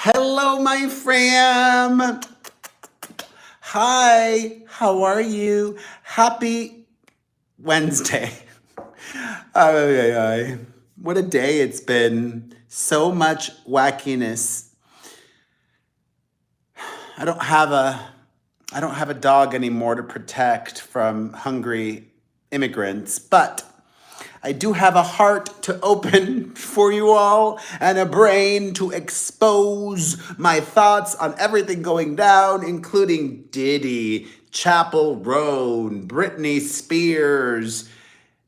Hello, my fam. Hi, how are you? Happy Wednesday. Ay, ay, ay. What a day it's been. So much wackiness. I don't have a I don't have a dog anymore to protect from hungry immigrants, but I do have a heart to open for you all and a brain to expose my thoughts on everything going down, including Diddy, Chappell Roan, Britney Spears,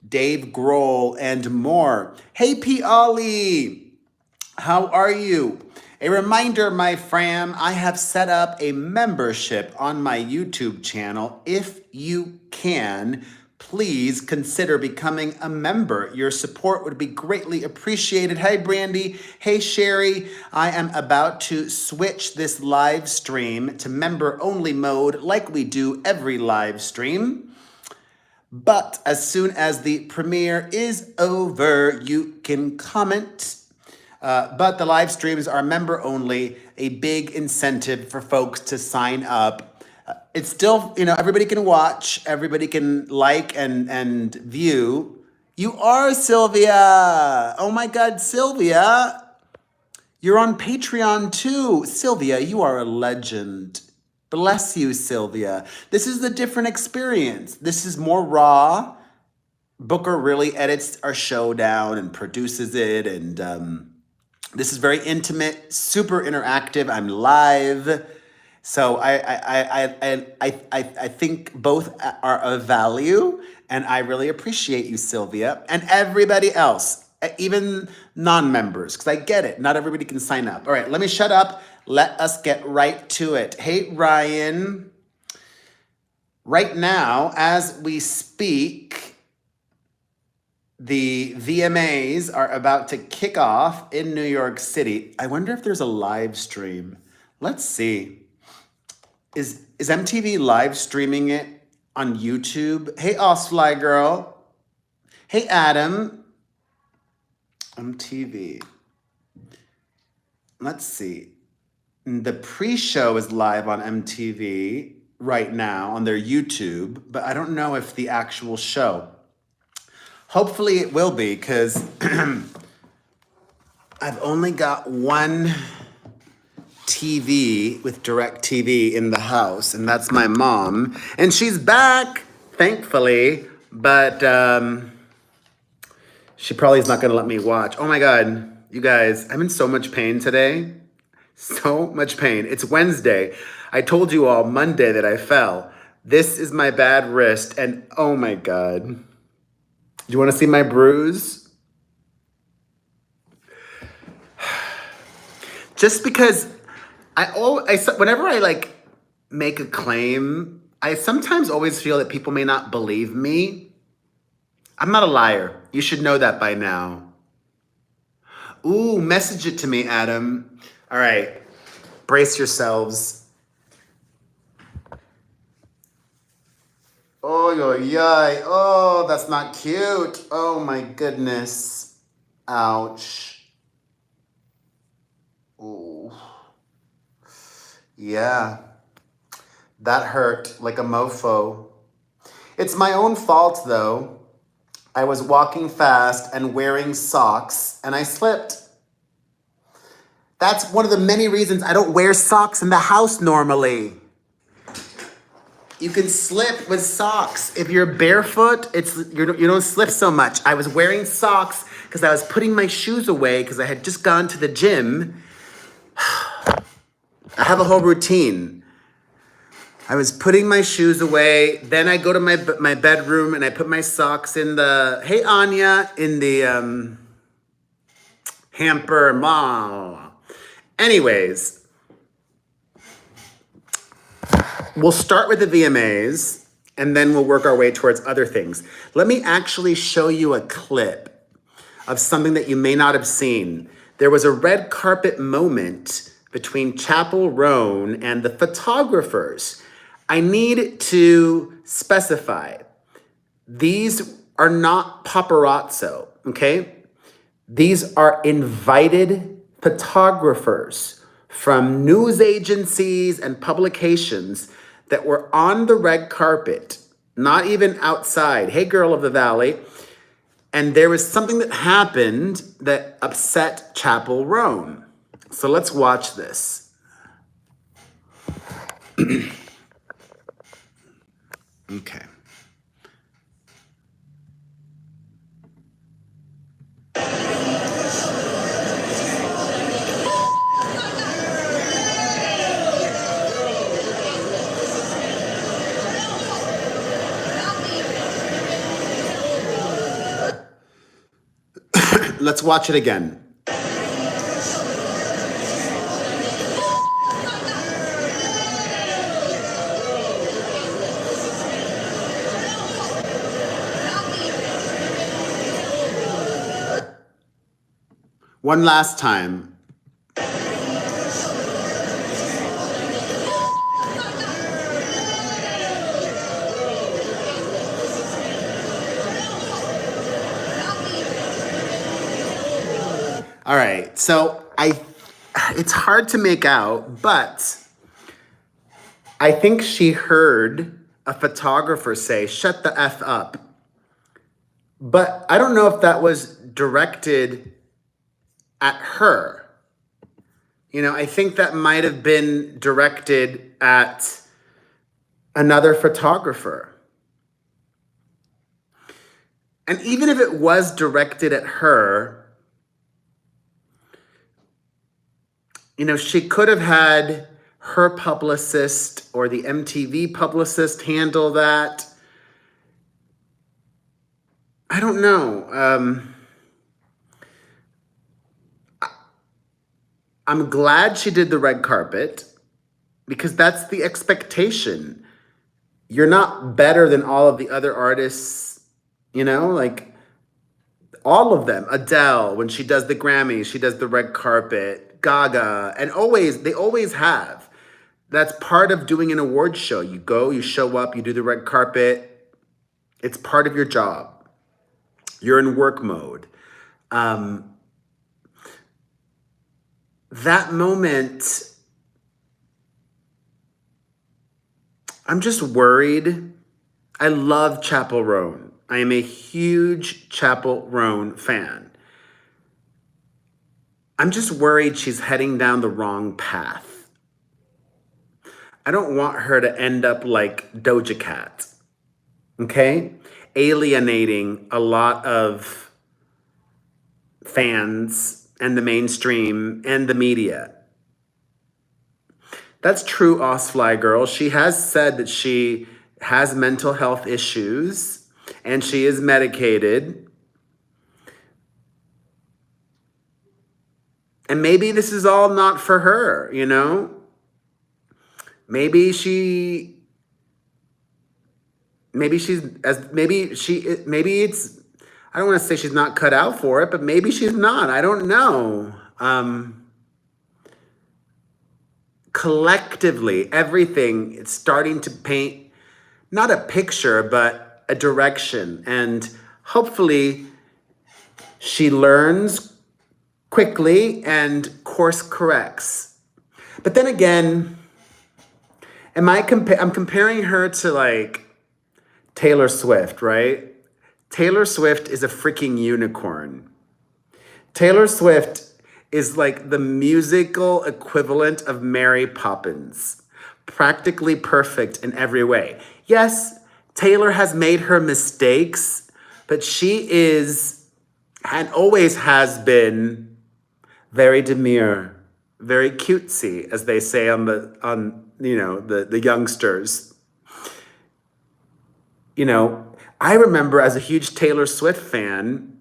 Dave Grohl, and more. Hey, P. Ollie, how are you? A reminder, my fam, I have set up a membership on my YouTube channel. If you can, please consider becoming a member. Your support would be greatly appreciated. Hey, Brandy. Hey, Sherry. I am about to switch this live stream to member-only mode like we do every live stream. But as soon as the premiere is over, you can comment. But the live streams are member only, a big incentive for folks to sign up. It's still, everybody can watch, everybody can like and view. You are Sylvia. Oh my God, Sylvia. You're on Patreon too. Sylvia, you are a legend. Bless you, Sylvia. This is a different experience. This is more raw. Booker really edits our show down and produces it, and this is very intimate, super interactive. I'm live, so I think both are of value, and I really appreciate you, Sylvia, and everybody else, even non-members, because I get it. Not everybody can sign up. All right, let me shut up. Let us get right to it. Hey, Ryan. Right now, as we speak, the VMAs are about to kick off in New York City. I wonder if there's a live stream. Let's see. Is MTV live streaming it on YouTube? Hey, Osfly girl. Hey, Adam. MTV. Let's see. The pre-show is live on MTV right now on their YouTube, but I don't know if the actual show. Hopefully it will be, because I've only got one TV with DirecTV in the house, and that's my mom. And she's back, thankfully, but she probably is not going to let me watch. Oh my God, you guys, I'm in so much pain today. So much pain. It's Wednesday. I told you all Monday that I fell. This is my bad wrist, and oh my God. Do you want to see my bruise? Just because whenever I make a claim, I sometimes always feel that people may not believe me. I'm not a liar. You should know that by now. Ooh, message it to me, Adam. All right, brace yourselves. Oh, yoy. Oh, that's not cute. Oh my goodness. Ouch. Ooh. Yeah, that hurt like a mofo. It's my own fault though. I was walking fast and wearing socks and I slipped. That's one of the many reasons I don't wear socks in the house normally. You can slip with socks. If you're barefoot, you don't slip so much. I was wearing socks because I was putting my shoes away because I had just gone to the gym. I have a whole routine. I was putting my shoes away. Then I go to my bedroom and I put my socks in the, hey Anya, in the hamper. Mom. Anyways, we'll start with the VMAs and then we'll work our way towards other things. Let me actually show you a clip of something that you may not have seen. There was a red carpet moment between Chappell Roan and the photographers. I need to specify, these are not paparazzo, okay? These are invited photographers from news agencies and publications that were on the red carpet, not even outside. Hey, girl of the Valley. And there was something that happened that upset Chappell Roan. So let's watch this. Okay. Let's watch it again. One last time. All right, so it's hard to make out, but I think she heard a photographer say, "Shut the F up." But I don't know if that was directed at her. You know, I think that might have been directed at another photographer. And even if it was directed at her, you know, she could have had her publicist or the MTV publicist handle that. I don't know. I'm glad she did the red carpet because that's the expectation. You're not better than all of the other artists, you know, like all of them. Adele, when she does the Grammys, she does the red carpet. Gaga, and they always have. That's part of doing an award show. You go, you show up, you do the red carpet. It's part of your job. You're in work mode. That moment, I'm just worried. I love Chappell Roan. I am a huge Chappell Roan fan. I'm just worried she's heading down the wrong path. I don't want her to end up like Doja Cat, okay? Alienating a lot of fans and the mainstream and the media. That's true, Osfly Girl. She has said that she has mental health issues and she is medicated. And maybe this is all not for her, you know? Maybe it's, I don't want to say she's not cut out for it, but maybe she's not. I don't know. Collectively, everything is starting to paint, not a picture, but a direction. And hopefully she learns quickly and course corrects. But then again, I'm comparing her to like Taylor Swift, right? Taylor Swift is a freaking unicorn. Taylor Swift is like the musical equivalent of Mary Poppins, practically perfect in every way. Yes, Taylor has made her mistakes, but she is and always has been very demure, very cutesy, as they say on the youngsters. You know, I remember as a huge Taylor Swift fan,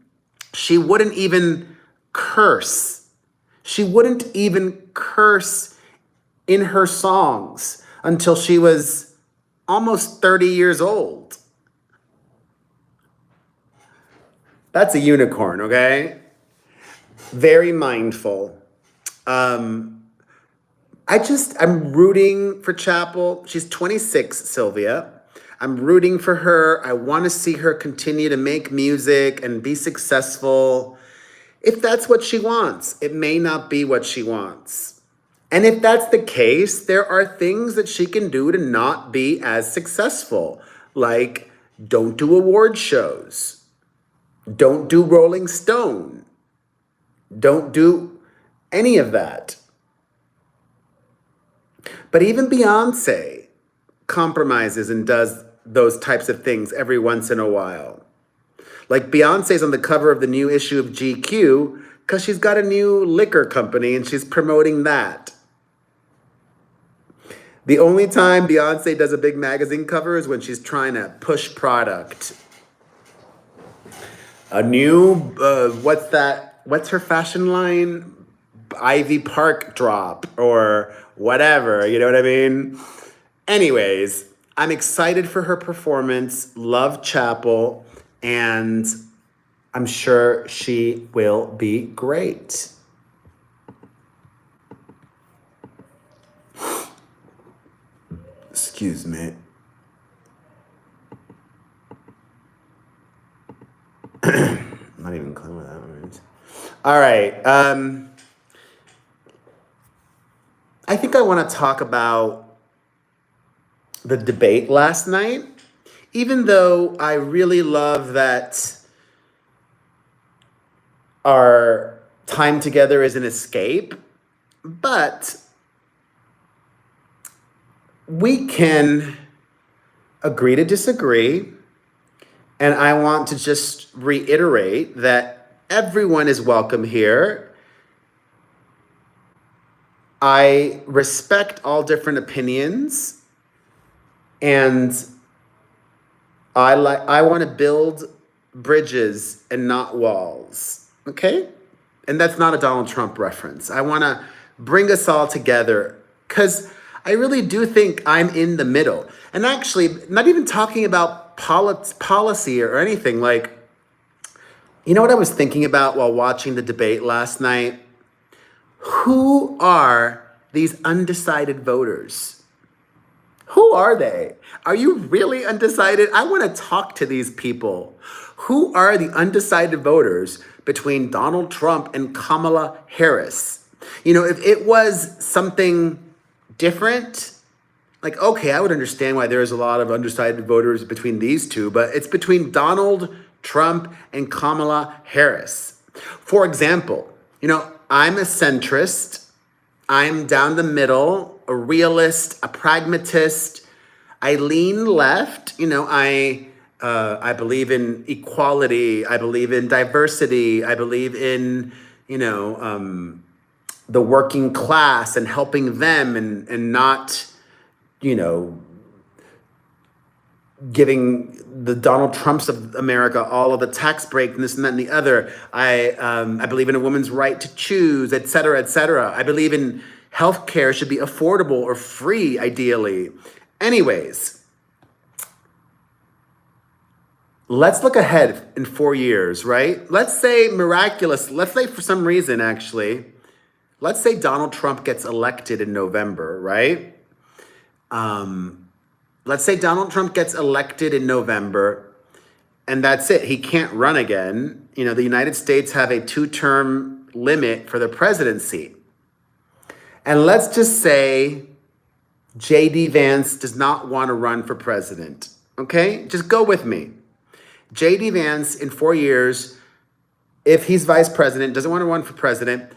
she wouldn't even curse. She wouldn't even curse in her songs until she was almost 30 years old. That's a unicorn, okay? Very mindful. I'm rooting for Chappell. She's 26, Sylvia. I'm rooting for her. I want to see her continue to make music and be successful. If that's what she wants, it may not be what she wants. And if that's the case, there are things that she can do to not be as successful, like don't do award shows, don't do Rolling Stone, don't do any of that. But even Beyonce compromises and does those types of things every once in a while. Like Beyonce's on the cover of the new issue of GQ because she's got a new liquor company and she's promoting that. The only time Beyonce does a big magazine cover is when she's trying to push product. A new, what's her fashion line? Ivy Park drop or whatever, you know what I mean? Anyways, I'm excited for her performance, love Chappell, and I'm sure she will be great. Excuse me. Not even clear what that means. All right. I think I want to talk about the debate last night, even though I really love that our time together is an escape, but we can agree to disagree. And I want to just reiterate that everyone is welcome here. I respect all different opinions, and I want to build bridges and not walls, okay? And that's not a Donald Trump reference. I want to bring us all together because I really do think I'm in the middle. And actually, not even talking about policy or anything. Like, you know what I was thinking about while watching the debate last night? Who are these undecided voters? Who are they? Are you really undecided? I want to talk to these people. Who are the undecided voters between Donald Trump and Kamala Harris? You know, if it was something different, like, okay, I would understand why there's a lot of undecided voters between these two, but it's between Donald Trump and Kamala Harris. For example, you know, I'm a centrist. I'm down the middle, a realist, a pragmatist. I lean left. You know, I believe in equality. I believe in diversity. I believe in, you know, the working class and helping them and not, you know, giving the Donald Trumps of America all of the tax break and this and that and the other. I believe in a woman's right to choose, et cetera, et cetera. I believe in healthcare should be affordable or free, ideally. Anyways, let's look ahead in 4 years, right? Let's say for some reason, actually, let's say Donald Trump gets elected in November, right? Let's say Donald Trump gets elected in November, and that's it. He can't run again. You know, the United States have a 2-term limit for the presidency. And let's just say J.D. Vance does not want to run for president, okay? Just go with me. J.D. Vance in 4 years, if he's vice president, doesn't want to run for president,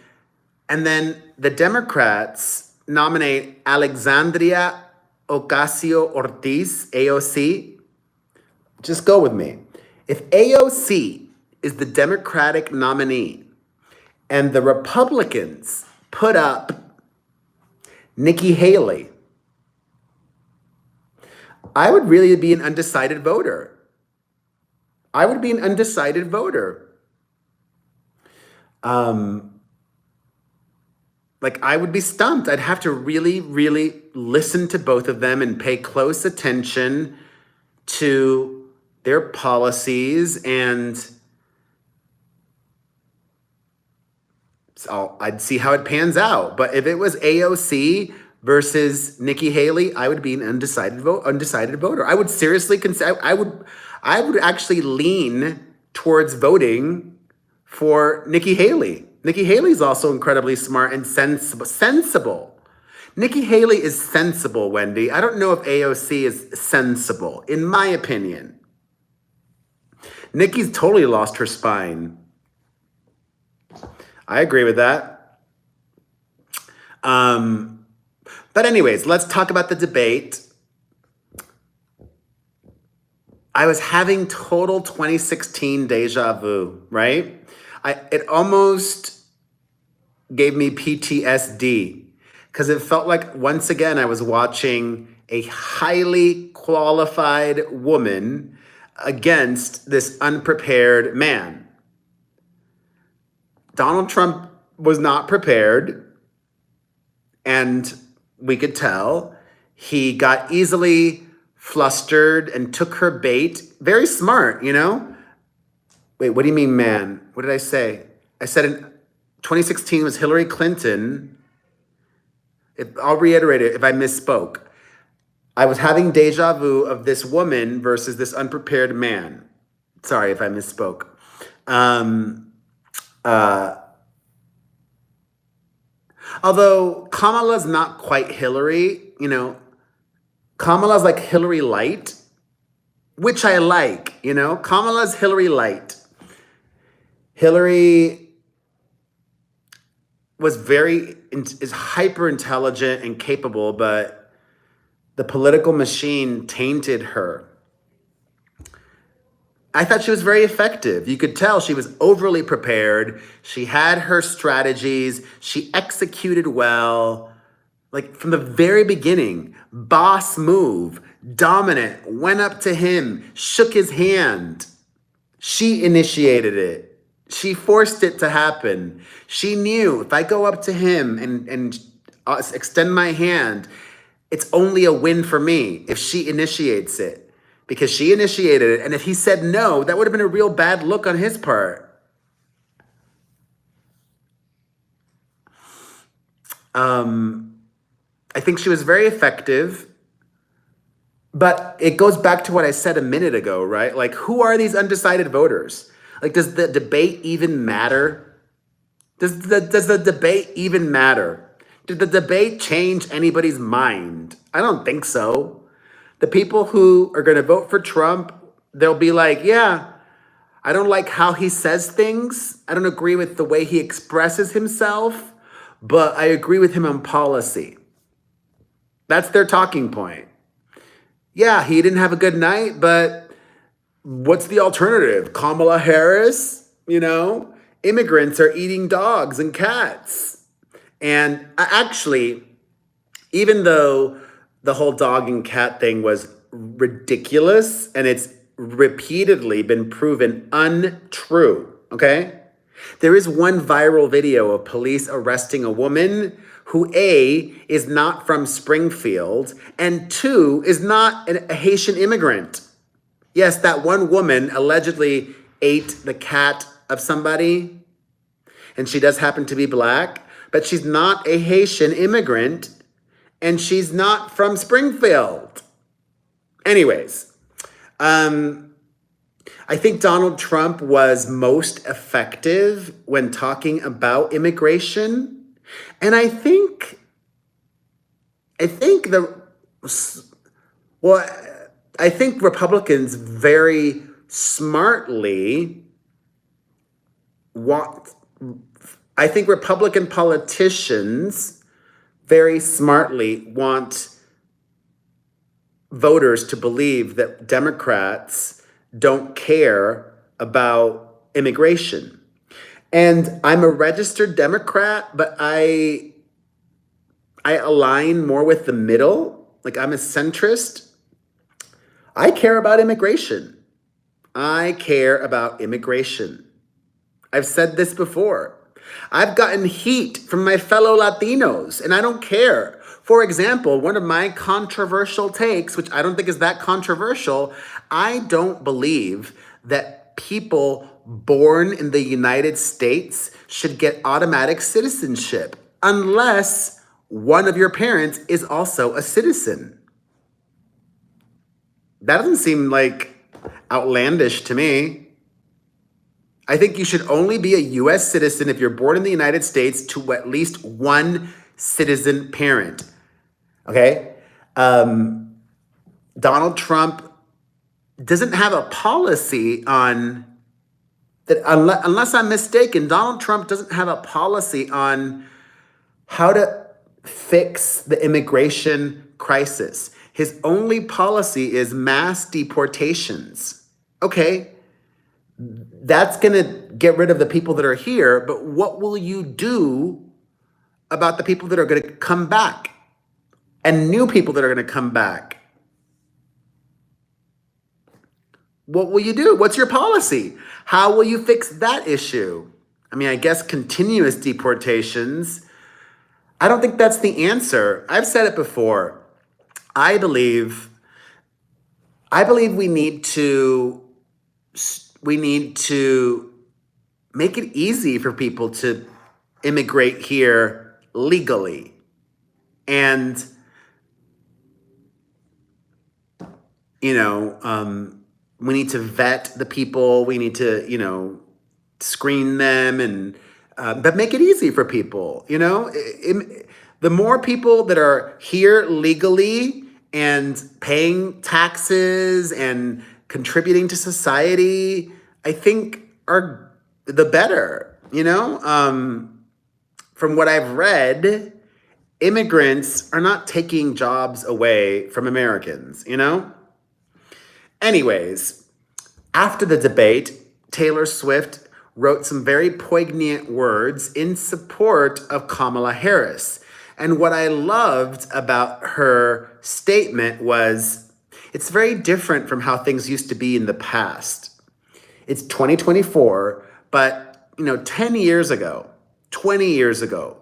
and then the Democrats nominate Alexandria Ocasio-Cortez, AOC. Just go with me. If AOC is the Democratic nominee and the Republicans put up Nikki Haley, I would really be an undecided voter. I would be an undecided voter. Like, I would be stumped. I'd have to really, really listen to both of them and pay close attention to their policies, and so I'd see how it pans out. But if it was AOC versus Nikki Haley, I would be an undecided voter. I would seriously consider. I would actually lean towards voting for Nikki Haley. Nikki Haley's also incredibly smart and sensible. Nikki Haley is sensible, Wendy. I don't know if AOC is sensible, in my opinion. Nikki's totally lost her spine. I agree with that. But anyways, let's talk about the debate. I was having total 2016 deja vu, right? It almost gave me PTSD because it felt like once again I was watching a highly qualified woman against this unprepared man. Donald Trump was not prepared, and we could tell. He got easily flustered and took her bait. Very smart, you know? Wait, what do you mean, man? What did I say? I said in 2016 was Hillary Clinton. I'll reiterate it if I misspoke. I was having deja vu of this woman versus this unprepared man. Sorry if I misspoke. Although Kamala's not quite Hillary, you know, Kamala's like Hillary Light, which I like, you know, Kamala's Hillary Light. Hillary is hyper intelligent and capable, but the political machine tainted her. I thought she was very effective. You could tell she was overly prepared. She had her strategies. She executed well. Like from the very beginning, boss move, dominant, went up to him, shook his hand. She initiated it. She forced it to happen. She knew if I go up to him and extend my hand, it's only a win for me if she initiates it. Because she initiated it, and if he said no, that would have been a real bad look on his part. I think she was very effective, but it goes back to what I said a minute ago, right? Like, who are these undecided voters? Like, does the debate even matter? Does the debate even matter? Did the debate change anybody's mind? I don't think so. The people who are going to vote for Trump, they'll be like, yeah, I don't like how he says things. I don't agree with the way he expresses himself, but I agree with him on policy. That's their talking point. Yeah, he didn't have a good night, but what's the alternative? Kamala Harris, you know? Immigrants are eating dogs and cats. And actually, even though the whole dog and cat thing was ridiculous and it's repeatedly been proven untrue, okay? There is one viral video of police arresting a woman who A, is not from Springfield, and 2, is not a Haitian immigrant. Yes, that one woman allegedly ate the cat of somebody, and she does happen to be black, but she's not a Haitian immigrant, and she's not from Springfield. Anyways, I think Donald Trump was most effective when talking about immigration. And I think Republicans very smartly I think Republican politicians very smartly want voters to believe that Democrats don't care about immigration. And I'm a registered Democrat, but I align more with the middle. Like, I'm a centrist. I care about immigration. I care about immigration. I've said this before. I've gotten heat from my fellow Latinos, and I don't care. For example, one of my controversial takes, which I don't think is that controversial, I don't believe that people born in the United States should get automatic citizenship unless one of your parents is also a citizen. That doesn't seem like outlandish to me. I think you should only be a U.S. citizen if you're born in the United States to at least one citizen parent. Okay? Donald Trump doesn't have a policy on that, unless I'm mistaken, Donald Trump doesn't have a policy on how to fix the immigration crisis. His only policy is mass deportations. Okay, that's going to get rid of the people that are here, but what will you do about the people that are going to come back and new people that are going to come back? What will you do? What's your policy? How will you fix that issue? I mean, I guess continuous deportations. I don't think that's the answer. I've said it before. I believe we need to make it easy for people to immigrate here legally. And we need to vet the people. We need to, screen them and but make it easy for people. The more people that are here legally and paying taxes and contributing to society, I think are the better. From what I've read, immigrants are not taking jobs away from Americans. Anyways, after the debate, Taylor Swift wrote some very poignant words in support of Kamala Harris. And what I loved about her statement was, it's very different from how things used to be in the past. It's 2024, but 10 years ago, 20 years ago,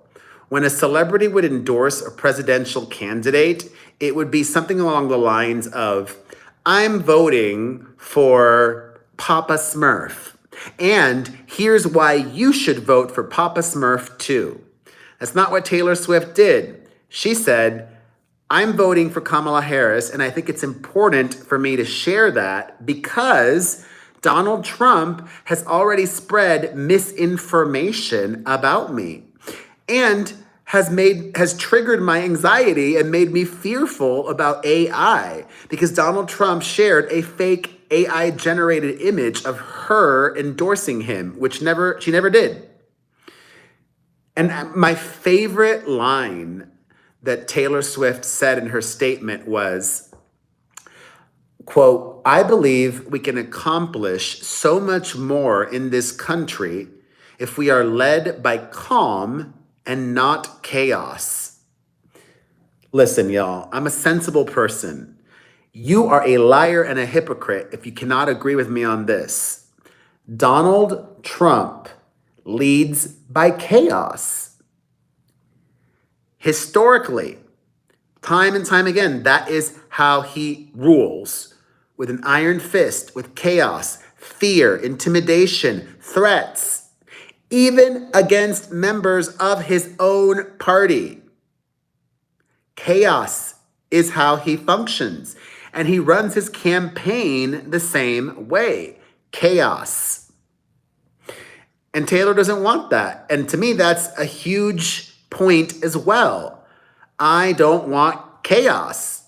when a celebrity would endorse a presidential candidate, it would be something along the lines of, I'm voting for Papa Smurf. And here's why you should vote for Papa Smurf too. That's not what Taylor Swift did. She said, I'm voting for Kamala Harris, and I think it's important for me to share that because Donald Trump has already spread misinformation about me and has triggered my anxiety and made me fearful about AI because Donald Trump shared a fake AI-generated image of her endorsing him, which she never did. And my favorite line that Taylor Swift said in her statement was, quote, I believe we can accomplish so much more in this country if we are led by calm and not chaos. Listen, y'all, I'm a sensible person. You are a liar and a hypocrite if you cannot agree with me on this. Donald Trump leads by chaos. Historically, time and time again, that is how he rules. With an iron fist, with chaos, fear, intimidation, threats, even against members of his own party. Chaos is how he functions. And he runs his campaign the same way. Chaos. And Taylor doesn't want that. And to me, that's a huge point as well. I don't want chaos.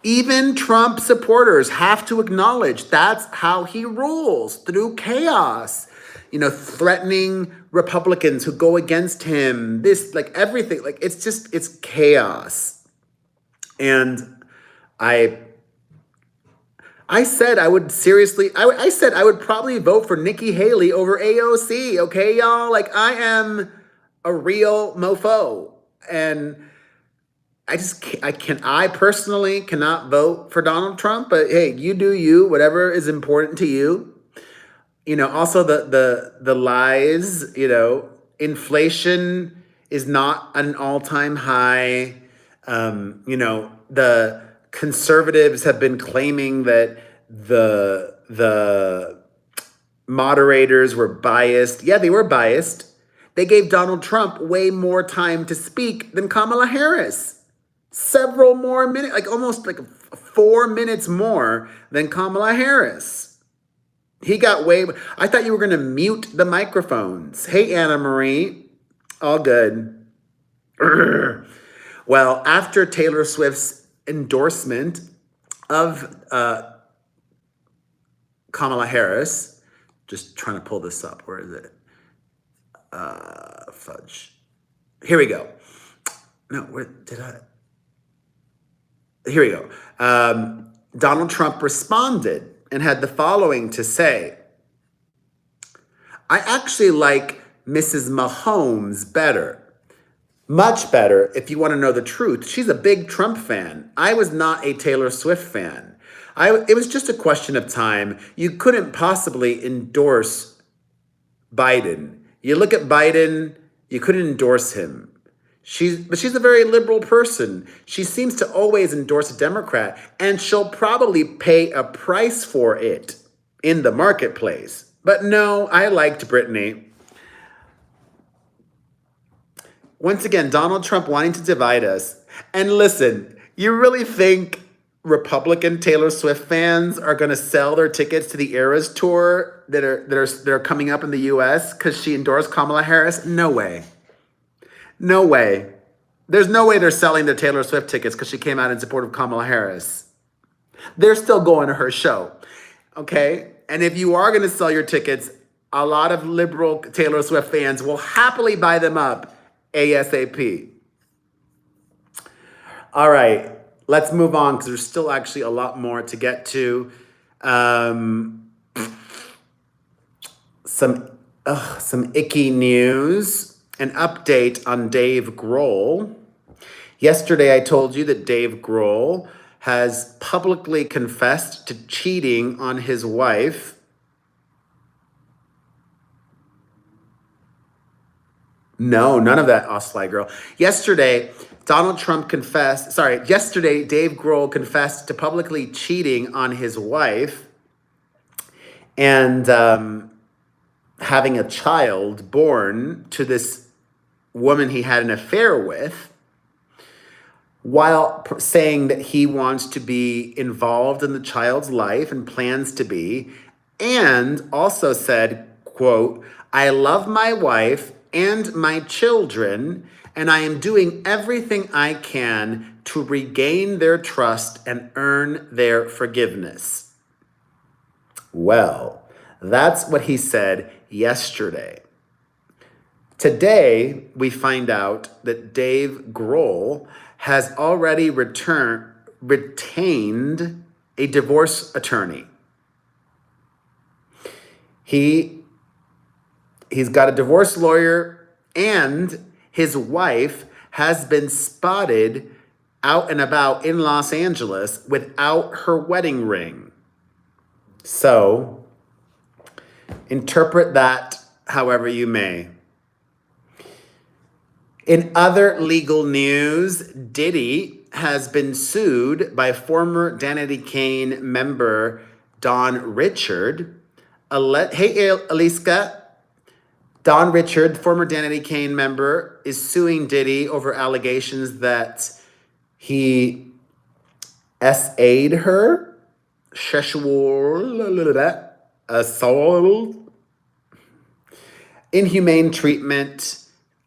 Even Trump supporters have to acknowledge that's how he rules, through chaos. Threatening Republicans who go against him, everything, it's chaos. And I said I would probably vote for Nikki Haley over AOC, okay, y'all? I am a real mofo. And I personally cannot vote for Donald Trump, but hey, you do you, whatever is important to you. Also the lies, inflation is not at an all-time high. The conservatives have been claiming that the moderators were biased. Yeah, they were biased. They gave Donald Trump way more time to speak than Kamala Harris. Several more minutes, almost 4 minutes more than Kamala Harris. He got I thought you were going to mute the microphones. Hey, Anna Marie. All good. Well, after Taylor Swift's endorsement of Kamala Harris, just trying to pull this up. Where is it? Fudge. Here we go. No, where did I? Here we go. Donald Trump responded and had the following to say. I actually like Mrs. Mahomes better. Much better, if you want to know the truth. She's a big Trump fan. I was not a Taylor Swift fan. It was just a question of time. You couldn't possibly endorse Biden. You look at Biden, you couldn't endorse him. But she's a very liberal person. She seems to always endorse a Democrat, and she'll probably pay a price for it in the marketplace. But no, I liked Britney. Once again, Donald Trump wanting to divide us. And listen, you really think Republican Taylor Swift fans are going to sell their tickets to the Eras tour that are coming up in the U.S. because she endorsed Kamala Harris? No way. No way. There's no way they're selling their Taylor Swift tickets because she came out in support of Kamala Harris. They're still going to her show, okay? And if you are going to sell your tickets, a lot of liberal Taylor Swift fans will happily buy them up ASAP. All right, let's move on because there's still actually a lot more to get to. Some icky news. An update on Dave Grohl. Yesterday, I told you that Dave Grohl has publicly confessed to cheating on his wife. No, none of that, Osfly girl. Yesterday, Dave Grohl confessed to publicly cheating on his wife and having a child born to this woman he had an affair with, while saying that he wants to be involved in the child's life and plans to be, and also said, quote, I love my wife and my children, and I am doing everything I can to regain their trust and earn their forgiveness. Well, that's what he said yesterday. Today, we find out that Dave Grohl has already retained a divorce attorney. He's got a divorce lawyer, and his wife has been spotted out and about in Los Angeles without her wedding ring. So, interpret that however you may. In other legal news, Diddy has been sued by former Danity Kane member Don Richard. Hey, Aliska. Don Richard, former Danity Kane member, is suing Diddy over allegations that he SA'd her, sexual assault, inhumane treatment,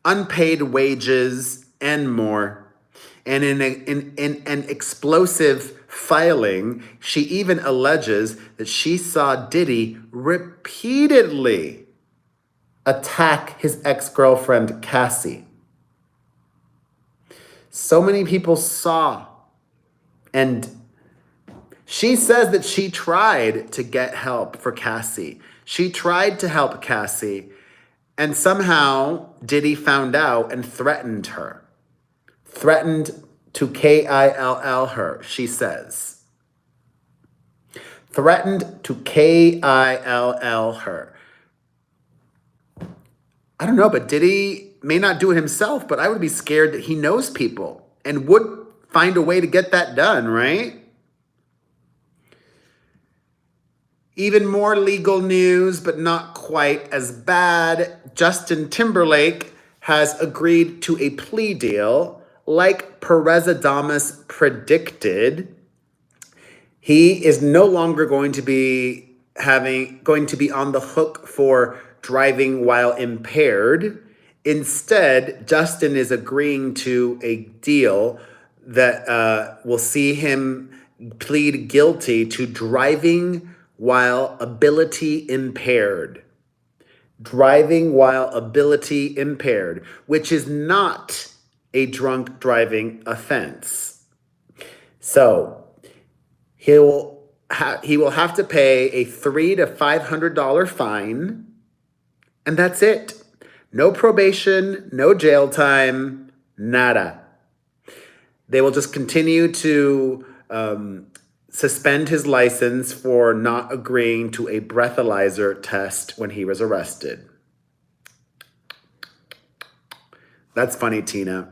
unpaid wages, and more. And in an explosive filing, she even alleges that she saw Diddy repeatedly attack his ex-girlfriend, Cassie. So many people saw. And she says that she tried to get help for Cassie. She tried to help Cassie. And somehow Diddy found out and threatened her. Threatened to KILL her, she says. Threatened to KILL her. I don't know, but Diddy may not do it himself, but I would be scared that he knows people and would find a way to get that done, right? Even more legal news, but not quite as bad. Justin Timberlake has agreed to a plea deal like Perez Hilton predicted. He is no longer going to be on the hook for driving while impaired. Instead, Justin is agreeing to a deal that will see him plead guilty to driving while ability impaired. Driving while ability impaired, which is not a drunk driving offense. So he will have to pay a $300 to $500 fine, and that's it. No probation, no jail time, nada. They will just continue to suspend his license for not agreeing to a breathalyzer test when he was arrested. That's funny, Tina.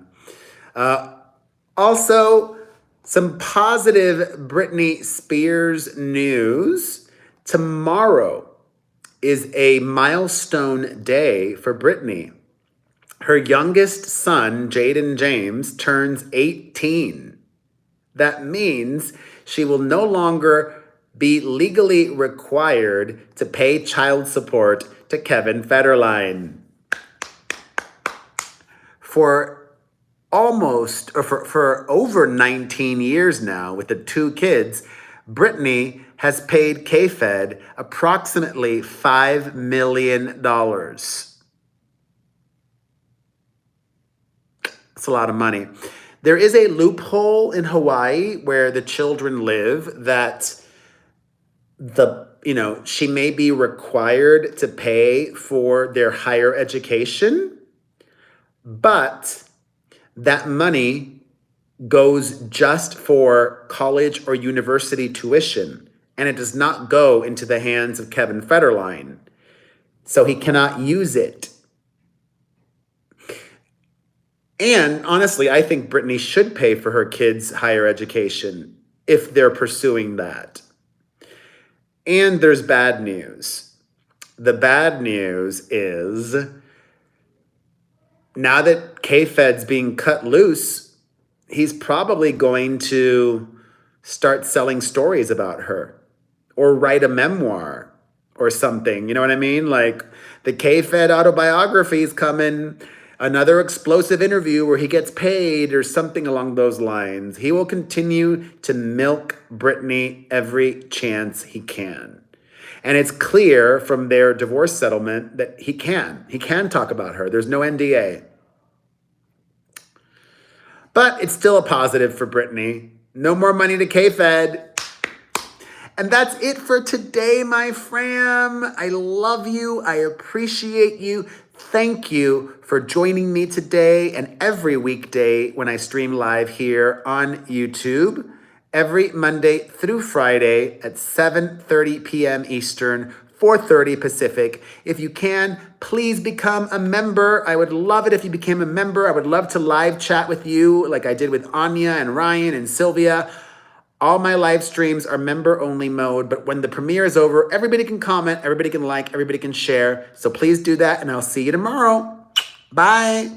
Also, some positive Britney Spears news. Tomorrow is a milestone day for Britney. Her youngest son, Jaden James, turns 18. That means she will no longer be legally required to pay child support to Kevin Federline. For over 19 years now, with the two kids, Britney has paid K-Fed approximately $5 million. That's a lot of money. There is a loophole in Hawaii where the children live that she may be required to pay for their higher education, but that money goes just for college or university tuition, and it does not go into the hands of Kevin Federline. So he cannot use it. And honestly, I think Britney should pay for her kids' higher education if they're pursuing that. And there's bad news. The bad news is now that K-Fed's being cut loose, he's probably going to start selling stories about her or write a memoir or something. You know what I mean? Like the K-Fed autobiography is coming. Another explosive interview where he gets paid or something along those lines. He will continue to milk Britney every chance he can. And it's clear from their divorce settlement that he can. He can talk about her. There's no NDA. But it's still a positive for Britney. No more money to K-Fed. And that's it for today, my fam. I love you. I appreciate you. Thank you for joining me today and every weekday when I stream live here on YouTube. Every Monday through Friday at 7:30 p.m. Eastern, 4:30 Pacific. If you can, please become a member. I would love it if you became a member. I would love to live chat with you like I did with Anya and Ryan and Sylvia. All my live streams are member-only mode, but when the premiere is over, everybody can comment, everybody can like, everybody can share. So please do that, and I'll see you tomorrow. Bye.